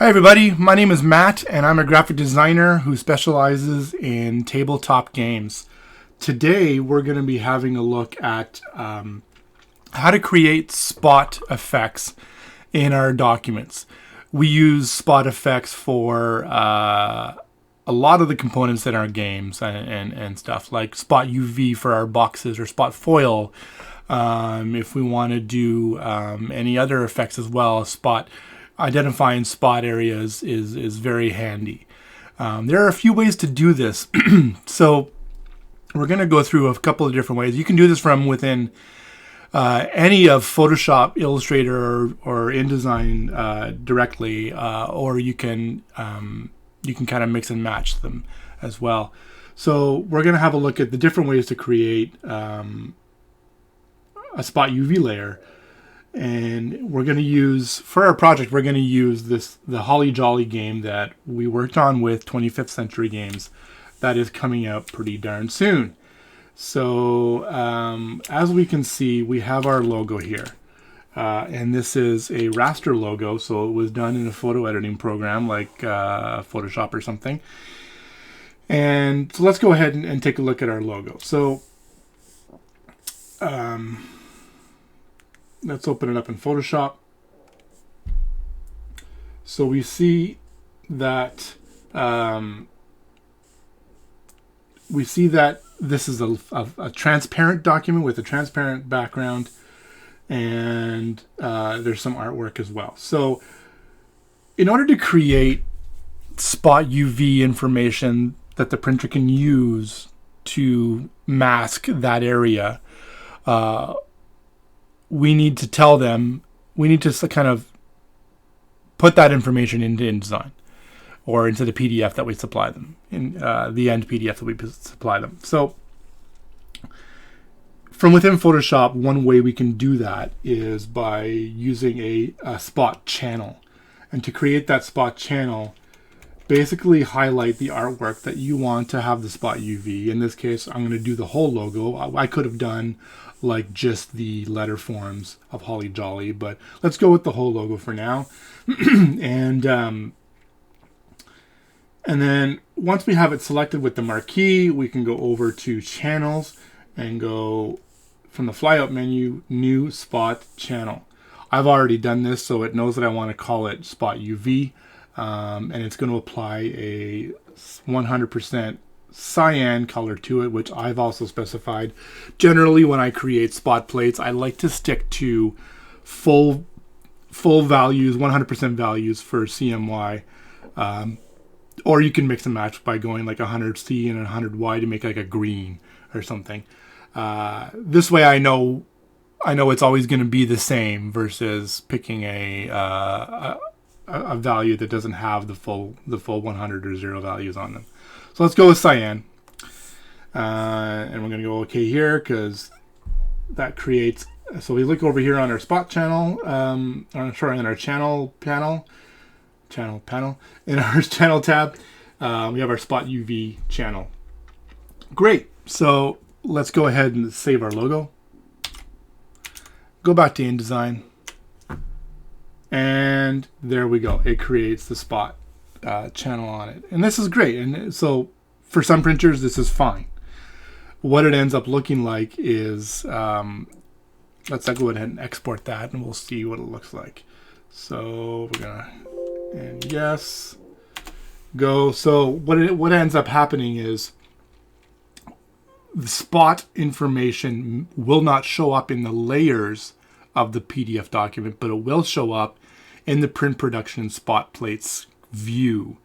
Hi everybody, my name is Matt and I'm a graphic designer who specializes in tabletop games. Today we're going to be having a look at how to create spot effects in our documents. We use spot effects for a lot of the components in our games and stuff, like spot UV for our boxes or spot foil. If we want to do any other effects as well, identifying spot areas is very handy. There are a few ways to do this. So we're going to go through a couple of different ways. You can do this from within any of Photoshop, Illustrator, or InDesign directly, or you can kind of mix and match them as well. So we're going to have a look at the different ways to create a spot UV layer. And we're going to use, for our project, we're going to use the Holly Jolly game that we worked on with 25th Century Games that is coming out pretty darn soon. So as we can see, we have our logo here. And this is a raster logo, so it was done in a photo editing program like Photoshop or something. And so let's go ahead and take a look at our logo. So let's open it up in Photoshop. So we see that this is a transparent document with a transparent background, and there's some artwork as well. So in order to create spot UV information that the printer can use to mask that area, we need to tell them, we need to kind of put that information into InDesign or into the PDF that we supply them, in the end PDF that we supply them. So from within Photoshop, one way we can do that is by using a spot channel. And to create that spot channel, basically highlight the artwork that you want to have the spot UV. In this case, I'm going to do the whole logo. I could have done like just the letter forms of Holly Jolly, but let's go with the whole logo for now. And then once we have it selected with the marquee, we can go over to channels and go from the flyout menu, new spot channel. I've already done this, so it knows that I want to call it spot UV, and it's going to apply a 100% cyan color to it, which I've also specified. Generally, when I create spot plates, I like to stick to full values, 100% values for CMY, or you can mix and match by going like 100C and 100Y to make like a green or something. This way, I know it's always going to be the same versus picking a value that doesn't have the full 100 or 0 values on them. So let's go with cyan, and we're going to go OK here because that creates. So we look over here on our spot channel, in our channel panel, in our channel tab, we have our spot UV channel. Great. So let's go ahead and save our logo. Go back to InDesign, and there we go. It creates the spot channel on it, and this is great. And so for some printers this is fine. What it ends up looking like is let's go ahead and export that and we'll see what it looks like. So we're gonna, and yes, go. So what ends up happening is the spot information will not show up in the layers of the PDF document, but it will show up in the print production spot plates view.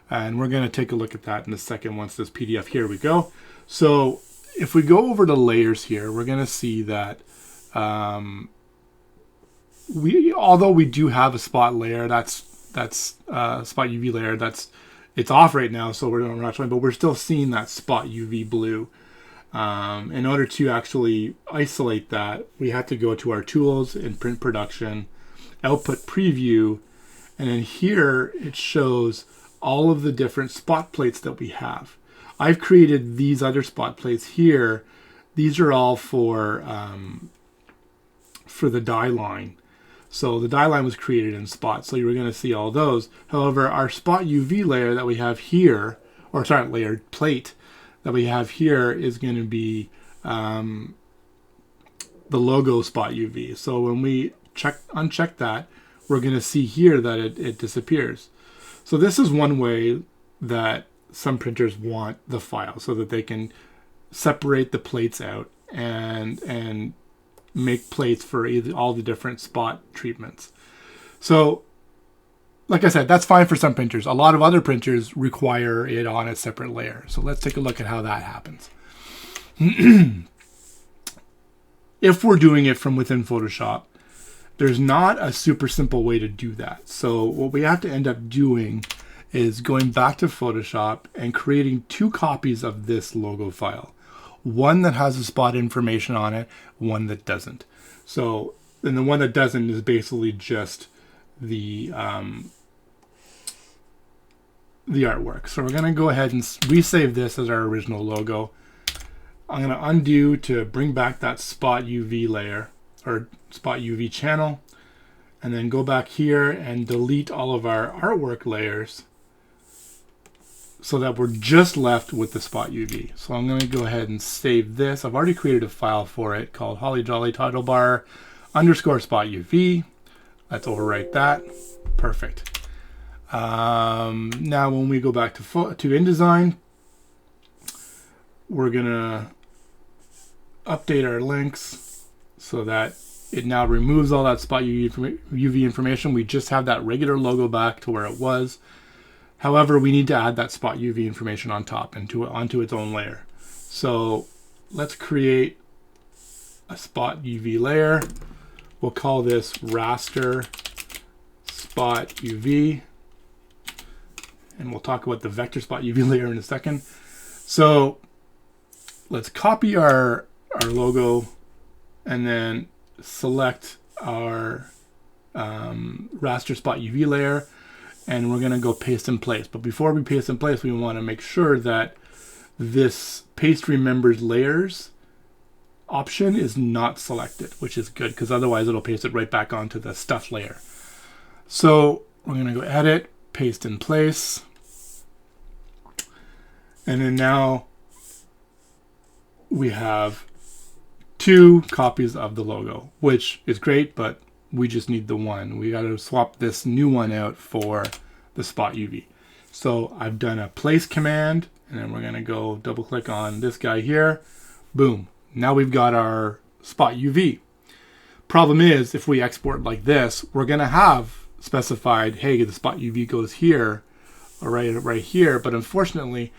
And we're going to take a look at that in a second once this PDF, here we go. So if we go over to layers here, we're going to see that although we do have a spot layer, that's spot UV layer, it's off right now, so we're not showing, but we're still seeing that spot UV blue. In order to actually isolate that, we have to go to our tools in print production, output preview, and then here it shows all of the different spot plates that we have. I've created these other spot plates here. These are all for the die line. So the die line was created in Spot, so you were going to see all those. However, our Spot UV layer that we have here, or sorry, layer plate that we have here is going to be the logo Spot UV. So when we uncheck that, we're going to see here that it disappears. So this is one way that some printers want the file, so that they can separate the plates out and make plates for all the different spot treatments. So like I said, that's fine for some printers. A lot of other printers require it on a separate layer. So let's take a look at how that happens. If we're doing it from within Photoshop, there's not a super simple way to do that. So what we have to end up doing is going back to Photoshop and creating 2 copies of this logo file. One that has the spot information on it, one that doesn't. So, and the one that doesn't is basically just the artwork. So we're going to go ahead and resave this as our original logo. I'm going to undo to bring back that Spot UV layer, or Spot UV channel, and then go back here and delete all of our artwork layers so that we're just left with the Spot UV. So I'm going to go ahead and save this. I've already created a file for it called Holly Jolly Title Bar _ Spot UV. Let's overwrite that. Perfect. Now when we go back to InDesign, we're going to update our links so that it now removes all that Spot UV information. We just have that regular logo back to where it was. However, we need to add that Spot UV information on top onto its own layer. So let's create a Spot UV layer. We'll call this Raster Spot UV. And we'll talk about the Vector Spot UV layer in a second. So let's copy our logo and then select our Raster Spot UV layer. And we're going to go paste in place. But before we paste in place, we want to make sure that this paste remembers layers option is not selected, which is good because otherwise it'll paste it right back onto the stuff layer. So we're going to go edit, paste in place. And then now we have 2 copies of the logo, which is great, but we just need the one. We got to swap this new one out for the Spot UV. So I've done a place command, and then we're going to go double click on this guy here. Boom. Now we've got our Spot UV. Problem is, if we export like this, we're going to have specified, hey, the Spot UV goes here, or right here. But unfortunately,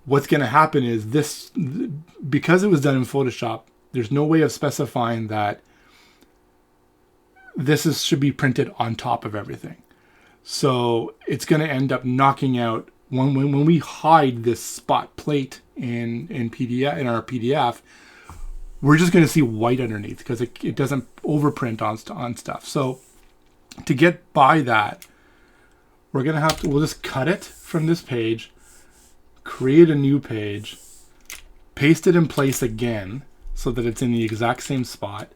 what's going to happen is this, because it was done in Photoshop, there's no way of specifying that this should be printed on top of everything. So it's going to end up knocking out, when we hide this spot plate in our PDF, we're just going to see white underneath because it doesn't overprint on stuff. So to get by that, we'll just cut it from this page, create a new page, paste it in place again so that it's in the exact same spot.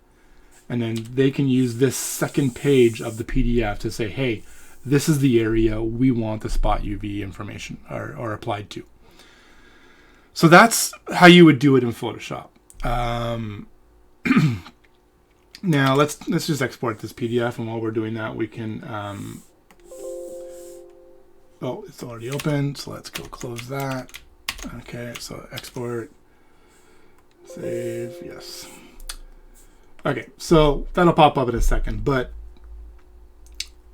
And then they can use this second page of the PDF to say, hey, this is the area we want the Spot UV information or applied to. So that's how you would do it in Photoshop. Now let's just export this PDF, and while we're doing that, we can. Oh, it's already open, so let's go close that. Okay, so export, save, yes. Okay, so that'll pop up in a second, but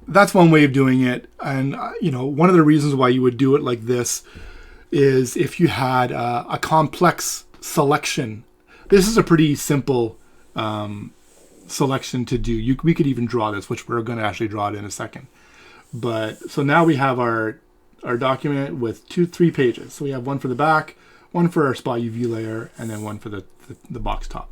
that's one way of doing it. And one of the reasons why you would do it like this is if you had a complex selection. This is a pretty simple selection to do. We could even draw this, which we're going to actually draw it in a second. But so now we have our document with 3 pages. So we have one for the back, one for our Spot UV layer, and then one for the box top.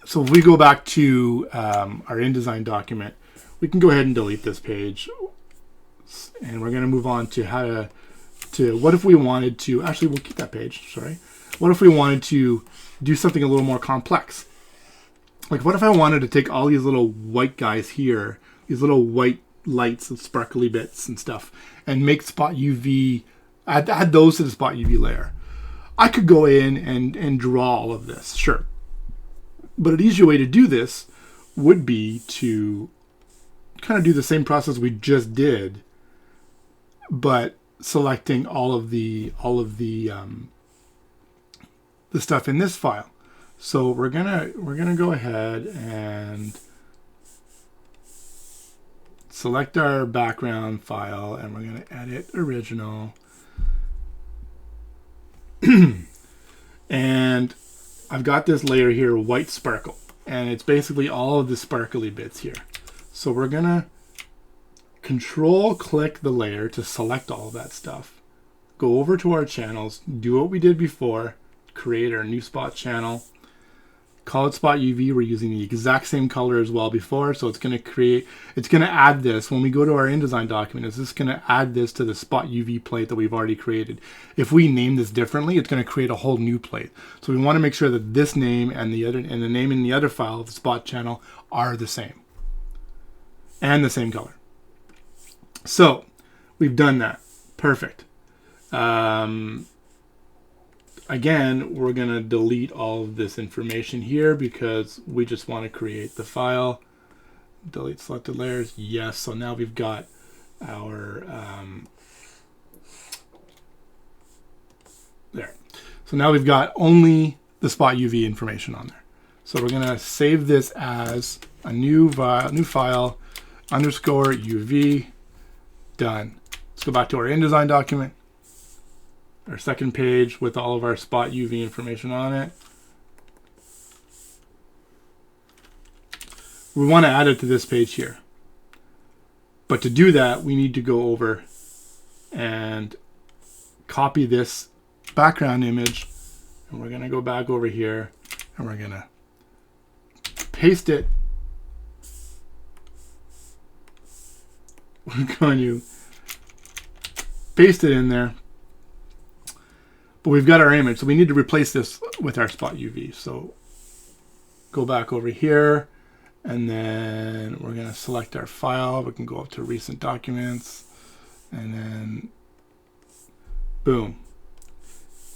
So if we go back to our InDesign document, we can go ahead and delete this page, and we're going to move on to how to what if we wanted to, we'll keep that page, sorry. What if we wanted to do something a little more complex? Like what if I wanted to take all these little white guys here, these little white lights and sparkly bits and stuff, and make spot UV, add those to the spot UV layer. I could go in and draw all of this, sure. But an easier way to do this would be to kind of do the same process we just did, but selecting all of the stuff in this file. So we're gonna go ahead and select our background file, and we're gonna edit original. And I've got this layer here, white sparkle, and it's basically all of the sparkly bits here. So we're gonna control click the layer to select all of that stuff. Go over to our channels, do what we did before, create our new spot channel, call it spot UV. We're using the exact same color as well before, so it's going to add this when we go to our InDesign document. It's just going to add this to the spot UV plate that we've already created. If we name this differently, it's going to create a whole new plate. So we want to make sure that this name and the name in the other file, the spot channel, are the same and the same color. So we've done that. Perfect. Again, we're going to delete all of this information here because we just want to create the file. Delete selected layers. Yes. So now we've got our there. So now we've got only the spot UV information on there. So we're going to save this as a new file underscore UV. Done. Let's go back to our InDesign document. Our second page with all of our spot UV information on it. We want to add it to this page here. But to do that, we need to go over and copy this background image. And we're going to go back over here and we're going to paste it. We're going to paste it in there. But we've got our image, so we need to replace this with our spot UV. So go back over here, and then we're going to select our file. We can go up to recent documents, and then boom.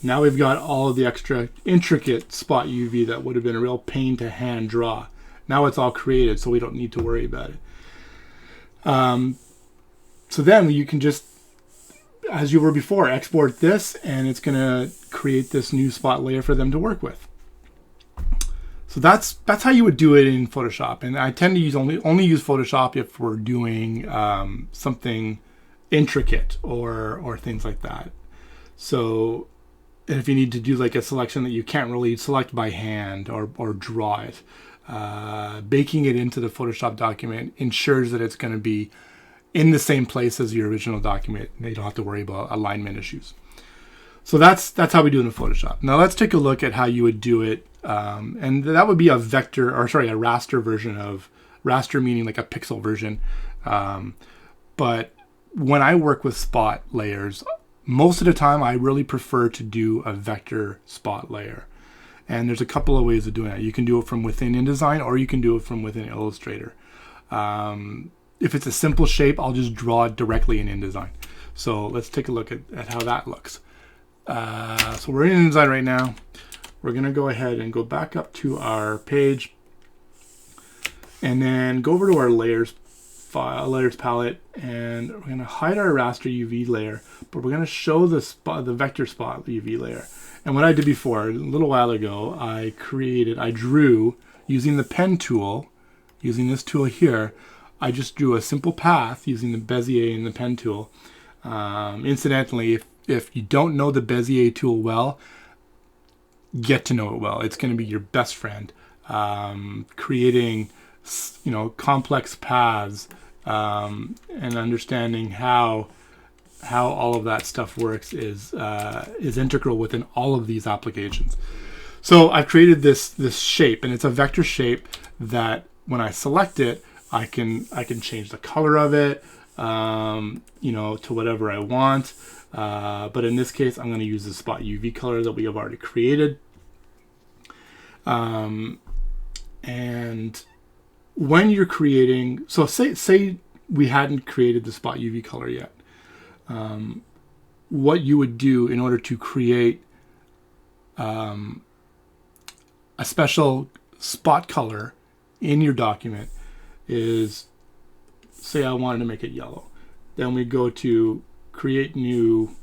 Now we've got all of the extra intricate spot UV that would have been a real pain to hand draw. Now it's all created, so we don't need to worry about it. So then you can just, as you were before, export this, and it's going to create this new spot layer for them to work with. So that's how you would do it in Photoshop. And I tend to use only use Photoshop if we're doing something intricate or things like that. So if you need to do like a selection that you can't really select by hand or draw it, baking it into the Photoshop document ensures that it's going to be in the same place as the original document. You don't have to worry about alignment issues. So that's how we do it in Photoshop. Now let's take a look at how you would do it. And that would be a raster version of raster, meaning like a pixel version. But when I work with spot layers, most of the time I really prefer to do a vector spot layer. And there's a couple of ways of doing that. You can do it from within InDesign, or you can do it from within Illustrator. If it's a simple shape, I'll just draw it directly in InDesign. So let's take a look at how that looks. So we're in InDesign right now. We're going to go ahead and go back up to our page, and then go over to our layers file, layers palette, and we're going to hide our raster UV layer, but we're going to show the vector spot UV layer. And what I did before, a little while ago, I drew using the pen tool, using this tool here. I just drew a simple path using the Bezier and the pen tool. Incidentally, if you don't know the Bezier tool well, get to know it well. It's going to be your best friend. Creating, complex paths and understanding how all of that stuff works is integral within all of these applications. So I've created this shape, and it's a vector shape that when I select it, I can change the color of it, to whatever I want. But in this case, I'm going to use the spot UV color that we have already created. And And when you're creating, so say we hadn't created the spot UV color yet. What you would do in order to create a special spot color in your document is, say I wanted to make it yellow. Then we go to create new,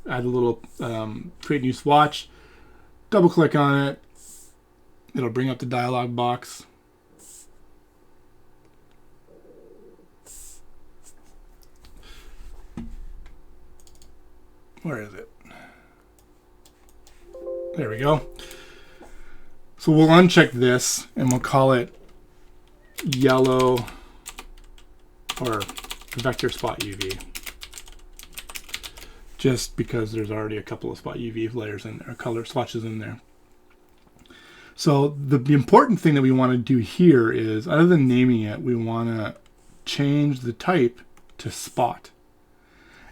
add a little, create new swatch, double click on it. It'll bring up the dialog box. Where is it? There we go. So we'll uncheck this and we'll call it yellow or vector spot UV. Just because there's already a couple of spot UV layers in there, color swatches in there. So the important thing that we want to do here is, other than naming it, we want to change the type to spot.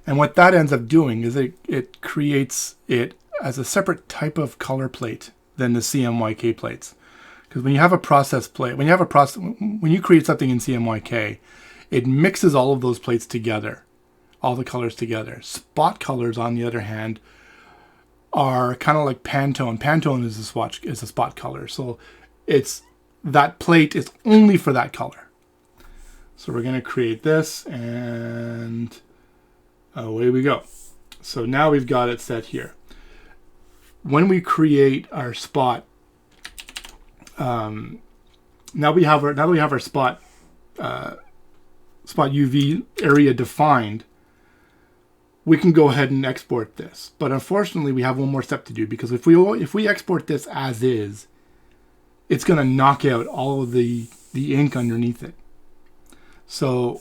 And what that ends up doing is it creates it as a separate type of color plate than the CMYK plates. Because when you have a process plate, when you create something in CMYK, it mixes all of those plates together, all the colors together. Spot colors, on the other hand, are kind of like Pantone. Pantone is a spot color. So it's, that plate is only for that color. So we're going to create this, and away we go. So now we've got it set here. When we create our spot, now we have our spot UV area defined. We can go ahead and export this, but unfortunately we have one more step to do, because if we export this as is, it's going to knock out all of the ink underneath it. So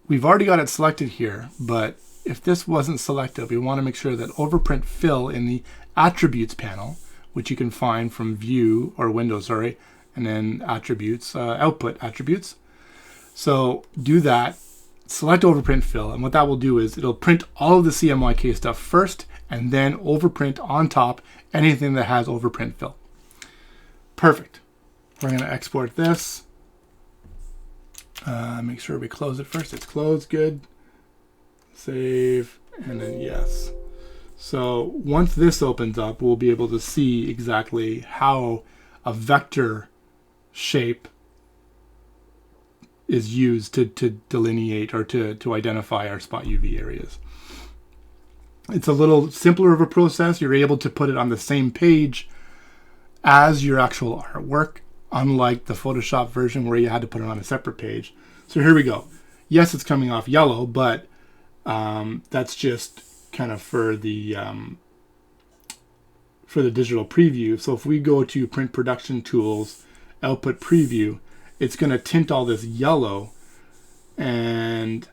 we've already got it selected here, but if this wasn't selected, we want to make sure that overprint fill in the attributes panel, which you can find from view or Windows, sorry, and then attributes, output attributes. So do that, select overprint fill, and what that will do is it'll print all of the CMYK stuff first, and then overprint on top anything that has overprint fill. Perfect. We're going to export this. Make sure we close it first. It's closed. Good. Save, and then yes. So once this opens up, we'll be able to see exactly how a vector shape is used to delineate or to identify our spot UV areas. It's a little simpler of a process. You're able to put it on the same page as your actual artwork, unlike the Photoshop version where you had to put it on a separate page. So here we go. Yes, it's coming off yellow, but that's just kind of for the digital preview. So if we go to Print Production Tools, Output Preview, it's going to tint all this yellow, and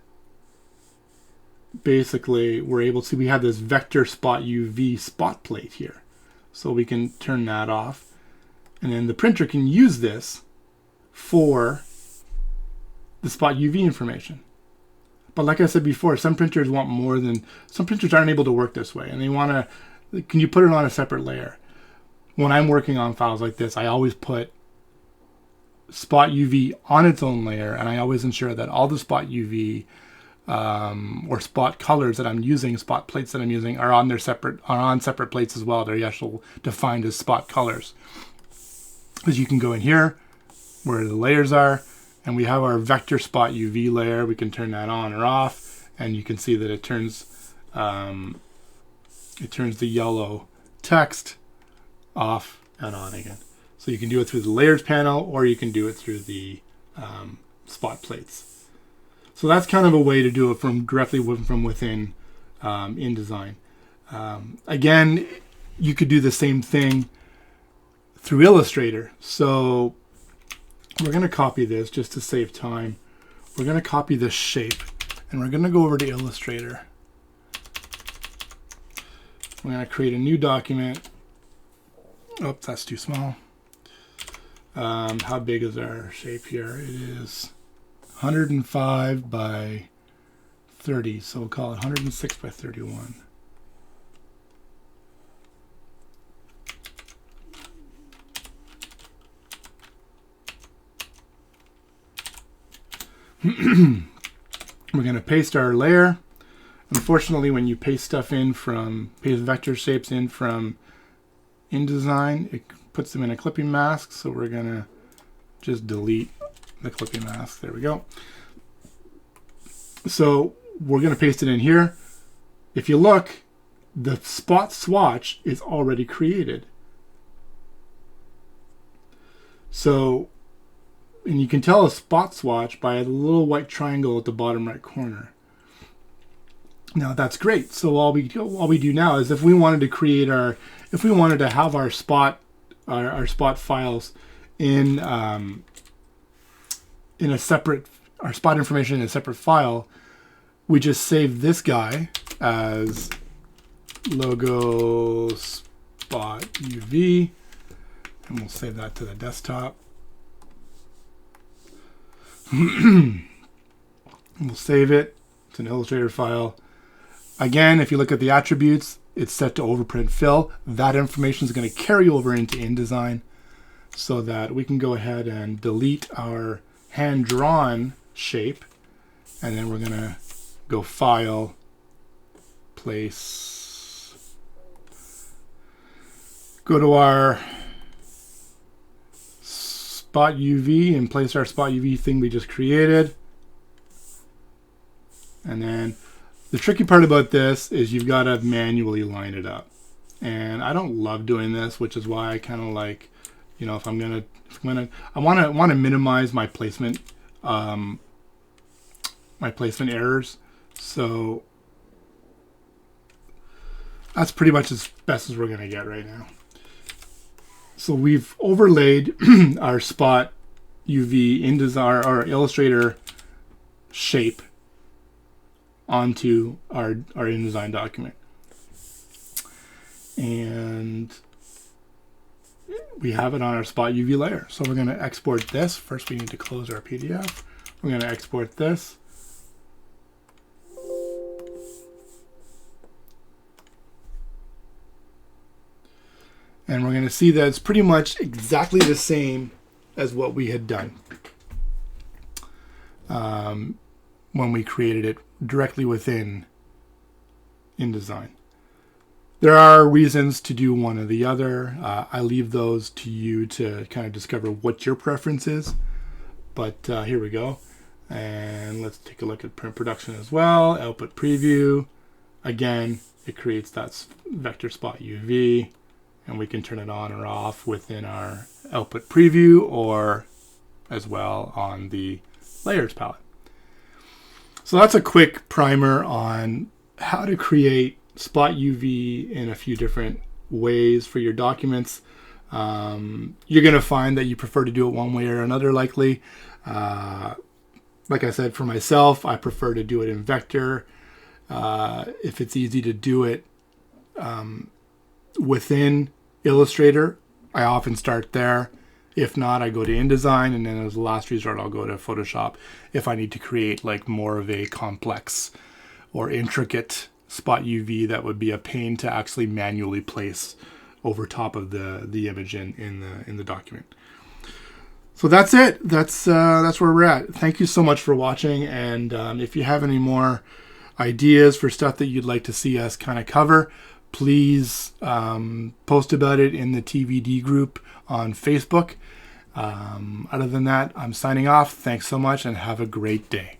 basically we're able to, we have this vector spot UV spot plate here. So we can turn that off, and then the printer can use this for the spot UV information. But like I said before, some printers want more than, some printers aren't able to work this way, and they want to, can you put it on a separate layer? When I'm working on files like this, I always put spot UV on its own layer, and I always ensure that all the spot UV or spot colors that I'm using, spot plates that I'm using, are on separate plates as well. They're actually defined as spot colors. Because you can go in here where the layers are, and we have our vector spot UV layer. We can turn that on or off, and you can see that it turns the yellow text off and on again. So you can do it through the layers panel, or you can do it through the spot plates. So that's kind of a way to do it directly from within InDesign. Again, you could do the same thing through Illustrator. So we're going to copy this just to save time. We're going to copy this shape, and we're going to go over to Illustrator. We're going to create a new document. Oh, that's too small. How big is our shape here? It is 105 by 30, so we'll call it 106 by 31. We're going to paste our layer. Unfortunately, when you paste vector shapes in from InDesign, it puts them in a clipping mask. So we're going to just delete the clipping mask. There we go. So we're going to paste it in here. If you look, the spot swatch is already created. So, and you can tell a spot swatch by a little white triangle at the bottom right corner. Now that's great. So all we do now is if we wanted to have our spot files in a separate, our spot information in a separate file, we just save this guy as logo spot UV, and we'll save that to the desktop. We'll save it. It's an Illustrator file. Again, if you look at the attributes, it's set to overprint fill. That information is going to carry over into InDesign so that we can go ahead and delete our hand-drawn shape, and then we're going to go File, Place, go to our spot UV and place our spot UV thing we just created. And then the tricky part about this is you've got to manually line it up. And I don't love doing this, which is why I kind of like, you know, I want to minimize my placement errors. So that's pretty much as best as we're going to get right now. So we've overlaid our spot UV InDesign or Illustrator shape onto our InDesign document. And we have it on our spot UV layer. So we're going to export this. First we need to close our PDF. We're going to export this. And we're going to see that it's pretty much exactly the same as what we had done when we created it directly within InDesign. There are reasons to do one or the other. I leave those to you to kind of discover what your preference is. But here we go. And let's take a look at print production as well. Output preview. Again, it creates that vector spot UV. And we can turn it on or off within our output preview or as well on the layers palette. So that's a quick primer on how to create spot UV in a few different ways for your documents. You're going to find that you prefer to do it one way or another likely. Like I said, for myself, I prefer to do it in vector. If it's easy to do it within Illustrator, I often start there. If not, I go to InDesign, and then as a last resort, I'll go to Photoshop if I need to create like more of a complex or intricate spot UV that would be a pain to actually manually place over top of the image in the document. So that's it. That's where we're at. Thank you so much for watching, and if you have any more ideas for stuff that you'd like to see us kind of cover, please post about it in the TVD group on Facebook. Other than that, I'm signing off. Thanks so much and have a great day.